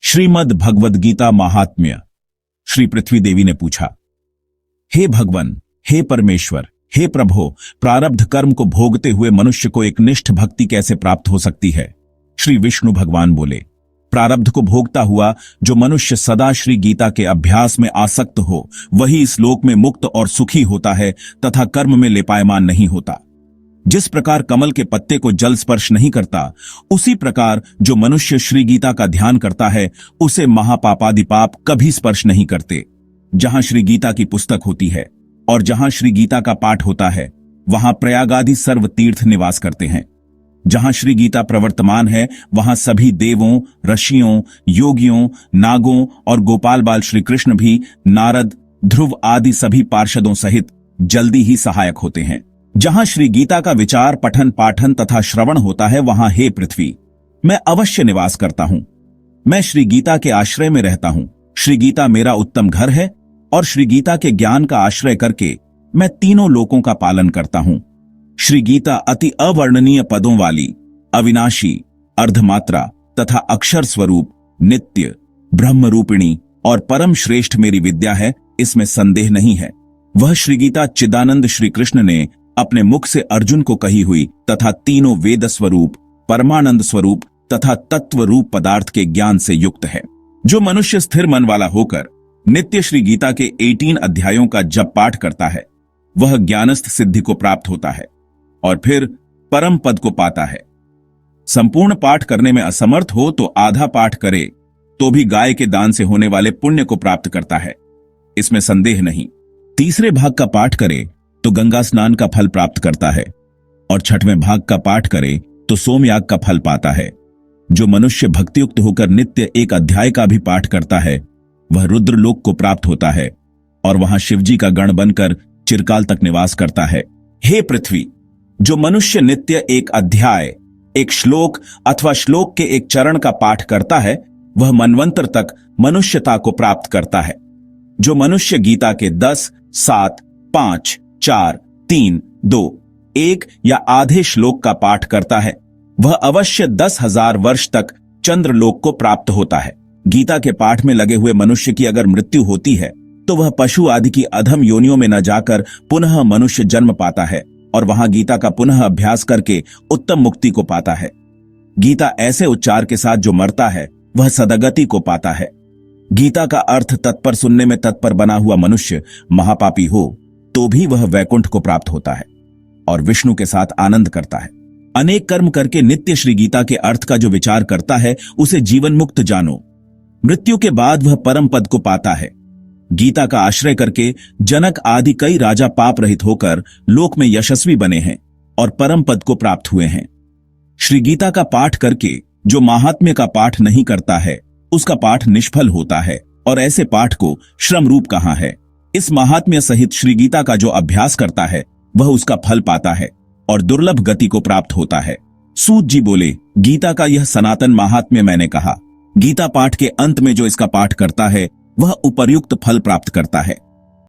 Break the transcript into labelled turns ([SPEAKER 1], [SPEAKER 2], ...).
[SPEAKER 1] श्रीमद् भगवद गीता महात्म्य। श्री पृथ्वी देवी ने पूछा, हे भगवन, हे परमेश्वर, हे प्रभो, प्रारब्ध कर्म को भोगते हुए मनुष्य को एक निष्ठ भक्ति कैसे प्राप्त हो सकती है? श्री विष्णु भगवान बोले, प्रारब्ध को भोगता हुआ जो मनुष्य सदा श्री गीता के अभ्यास में आसक्त हो, वही इस लोक में मुक्त और सुखी होता है तथा कर्म में लेपायमान नहीं होता। जिस प्रकार कमल के पत्ते को जल स्पर्श नहीं करता, उसी प्रकार जो मनुष्य श्री गीता का ध्यान करता है उसे महापापादि पाप कभी स्पर्श नहीं करते। जहां श्री गीता की पुस्तक होती है और जहां श्री गीता का पाठ होता है, वहां प्रयाग आदि सर्व तीर्थ निवास करते हैं। जहां श्री गीता प्रवर्तमान है, वहां सभी देवों, ऋषियों, योगियों, नागों और गोपाल बाल श्री कृष्ण भी नारद, ध्रुव आदि सभी पार्षदों सहित जल्दी ही सहायक होते हैं। जहां श्री गीता का विचार, पठन, पाठन तथा श्रवण होता है, वहां हे पृथ्वी, मैं अवश्य निवास करता हूं। मैं श्री गीता के आश्रय में रहता हूं। श्री गीता मेरा उत्तम घर है और श्री गीता के ज्ञान का आश्रय करके मैं तीनों लोकों का पालन करता हूं। श्री गीता अति अवर्णनीय पदों वाली, अविनाशी, अर्धमात्रा तथा अक्षर स्वरूप, नित्य, ब्रह्म रूपिणी और परम श्रेष्ठ मेरी विद्या है, इसमें संदेह नहीं है। वह श्री गीता चिदानंद श्री कृष्ण ने अपने मुख से अर्जुन को कही हुई तथा तीनों वेद स्वरूप, परमानंद स्वरूप तथा तत्व रूप पदार्थ के ज्ञान से युक्त है। जो मनुष्य स्थिर मन वाला होकर नित्य श्री गीता के 18 अध्यायों का जप पाठ करता है, वह ज्ञानस्थ सिद्धि को प्राप्त होता है और फिर परम पद को पाता है। संपूर्ण पाठ करने में असमर्थ हो तो आधा पाठ करे तो भी गाय के दान से होने वाले पुण्य को प्राप्त करता है, इसमें संदेह नहीं। तीसरे भाग का पाठ करे तो गंगा स्नान का फल प्राप्त करता है और छठवें भाग का पाठ करे तो सोमयाग का फल पाता है। जो मनुष्य भक्तियुक्त होकर नित्य एक अध्याय का भी पाठ करता है, वह रुद्रलोक को प्राप्त होता है और वहां शिवजी का गण बनकर चिरकाल तक निवास करता है। हे पृथ्वी, जो मनुष्य नित्य एक अध्याय, एक श्लोक अथवा श्लोक के एक चरण का पाठ करता है, वह मनवंतर तक मनुष्यता को प्राप्त करता है। जो मनुष्य गीता के 10, 7, 5, 4, 3, 2, 1 या आधे श्लोक का पाठ करता है, वह अवश्य 10,000 वर्ष तक चंद्रलोक को प्राप्त होता है। गीता के पाठ में लगे हुए मनुष्य की अगर मृत्यु होती है तो वह पशु आदि की अधम योनियों में न जाकर पुनः मनुष्य जन्म पाता है और वहां गीता का पुनः अभ्यास करके उत्तम मुक्ति को पाता है। गीता ऐसे उच्चार के साथ जो मरता है, वह सदगति को पाता है। गीता का अर्थ तत्पर सुनने में तत्पर बना हुआ मनुष्य महापापी हो तो भी वह वैकुंठ को प्राप्त होता है और विष्णु के साथ आनंद करता है। अनेक कर्म करके नित्य श्री गीता के अर्थ का जो विचार करता है, उसे जीवन मुक्त जानो। मृत्यु के बाद वह परम पद को पाता है। गीता का आश्रय करके जनक आदि कई राजा पाप रहित होकर लोक में यशस्वी बने हैं और परम पद को प्राप्त हुए हैं। श्री गीता का पाठ करके जो महात्म्य का पाठ नहीं करता है, उसका पाठ निष्फल होता है और ऐसे पाठ को श्रम रूप कहा है। इस महात्म्य सहित श्री गीता का जो अभ्यास करता है, वह उसका फल पाता है और दुर्लभ गति को प्राप्त होता है। सूत जी बोले, गीता का यह सनातन महात्म्य मैंने कहा। गीता पाठ के अंत में जो इसका पाठ करता है, वह उपर्युक्त फल प्राप्त करता है।